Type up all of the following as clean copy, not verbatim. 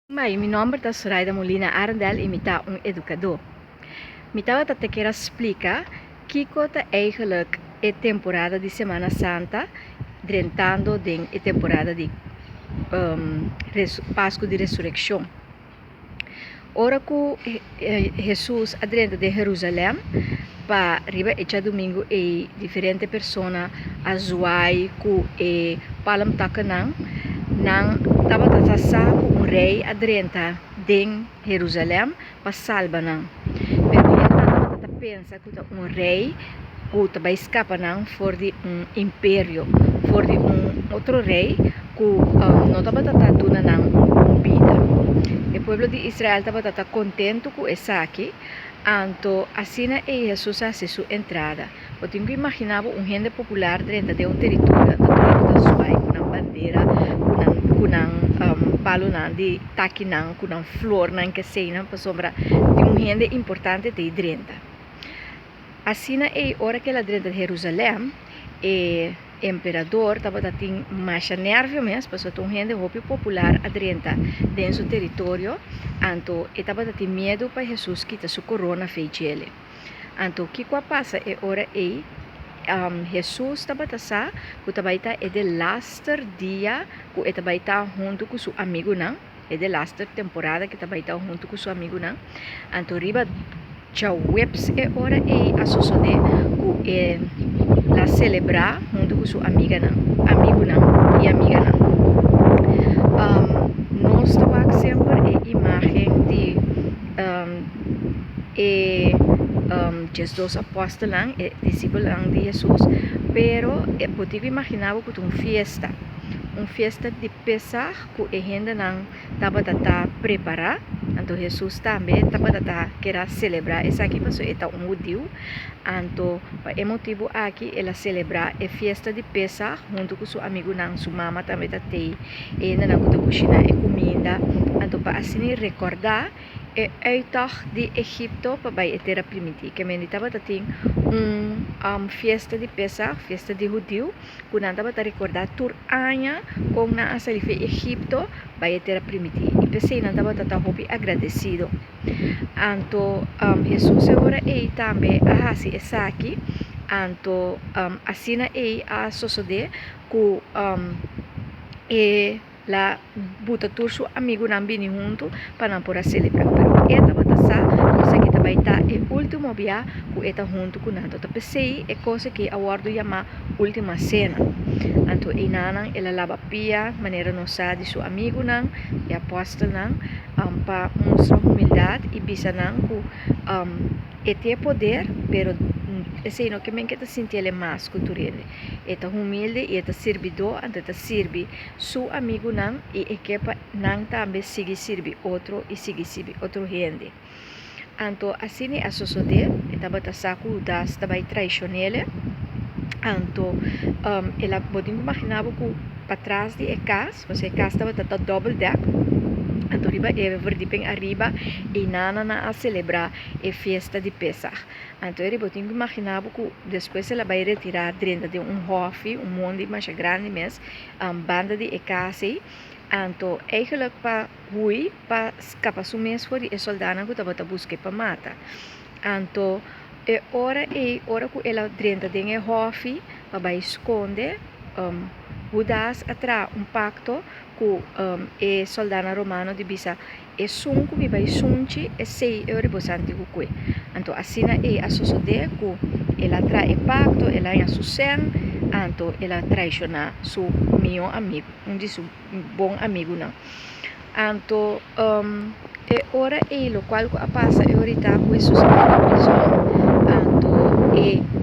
Meu nome é Soraya Molina Arndel e eu sou educador. Eu te quero explicar que eigenlijk é temporada de Semana Santa, entrando em a temporada de Páscoa de Ressurreição. Ora que Jesus adentra de Jerusalém, para arriba este domingo e diferentes pessoas azuai ku e palam takanang nang tava tatasa ku rei adentra de Jerusalém para salvar nang. Pero ele tava pensa que rei que vai escapar nang for de império, for de outro rei que não tava tatuna nang vida. O povo de Israel estava contente com isso aqui, então assim é Jesus a sua entrada. Eu tenho que imaginar gente popular dentro de território da sua com uma bandeira, com palo de taqui com flor que seja para sombra de gente importante de dentro. Assim é hora que ela dentro de Jerusalém imperador estava tendo mais nervio mesmo, porque tem gente muito popular adrenta dentro do território, então estava tendo medo para Jesus quitar sua corona feita ele. Então o que passa é hora Jesus estava tasa, que estava é de laster dia, que estava junto com seu amigo não, é de laster temporada que estava junto com seu amigo não. Então riba já webs é hora a suceder que la celebrar junto com sua amiga amigo e amiga nós estamos sempre a imagem de Jesus apóstolos e discípulos de Jesus, pero podia imaginar que uma festa de Pesach que a gente não estava a preparar. Então Jesus também estava a querer celebrar isso aqui, porque ele é judeu. Então, o motivo aqui é celebrar a festa de Pesach junto com seu amigo, sua mama também está aí. E ainda não cozinhar a comida. Então, para assim recordar uittocht de Egipto para a terra primitiva. Que men estava tendo festa de Pesach, festa de judeu, que não estava a recordar tur anya com na asali de Egipto para a terra primitiva. E pensei não estava a agradecido. Então Jesus agora também a fazer isso aqui. Então assim é a suceder que la buta tur su amigo não vini junto para não poder celebrar. Pero esta batasa, você que vai estar o último dia que está junto com nós. Então pensei é coisa que a guardo chamar última cena. Então inanan ela lava pia, maneira não sabe de seu amigo não e apóstolo não, para mostrar humildade e bisa não que ter poder, pero esse não que men que te sentir ele mais cultural. Eta humilde e eta servidor, ante te serve su amigo não e que não também sigue servir outro e sigue servir outro gente. Então assim é a sociedade, estava a saco das estava traicionela. Então ela pode imaginar que para trás de casa, você casa estava a double deck. Então riba verdipem arriba e nana a celebrar a festa de Pesach. Então eu tenho que imaginar que depois ela vai retirar dentro de hof, monte mais grande mesmo, banda de casa. Então eigenlijk para hui para escapar su mês for e soldado que estava a buscar para matar. Então hora que ela dentro de hof para esconder Judas atrás pacto com o soldado romano de bisa e sunco que vai sunci e 6 euro por antigo que. Então assim é a sociedade que ela traz o pacto, ela é su sen, então ela traiciona su meu amigo, de su bom amigo não. Então ora lo qual passa é ahorita com isso então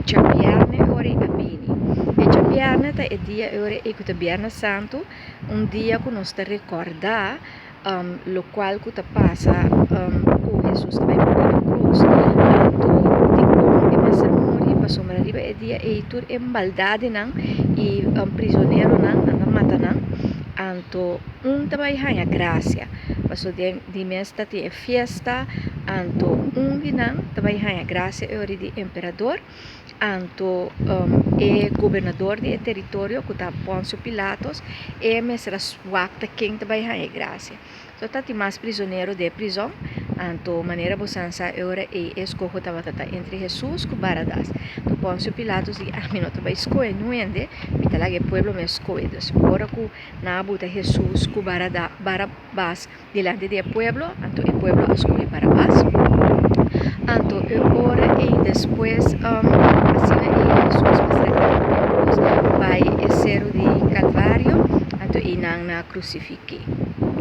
chapiarne ora a bini. Viernes é dia ora é que Viernes Santo, dia que nós te recordar lo qual que te passa com Jesus também por a cruz. Então, tipo, essa cerimônia para sombra riba é dia é tur em maldade não e prisioneiro não mata não. Então, também há graça. Paso de mês tá tem festa, então não também há graça é hora de imperador. Então, governador do território que está Pôncio Pilatos, mesra suacta quem também há graça. So tati mais prisioneiro de prisão, anto maneira bosança ora e escojo tava tata entre Jesus com Baradas. Tu Pôncio Pilatos e a mim não tava escolhe não ende, me tá lá que pueblo me escolhe. Ora que na buta Jesus com Barabás delante do pueblo, anto o pueblo escolhe Barabás. Anto ora e depois assim Jesus vai ser de Calvário, anto e na crucifique.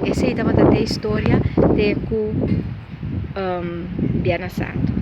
Essa é a história de Biana Santo.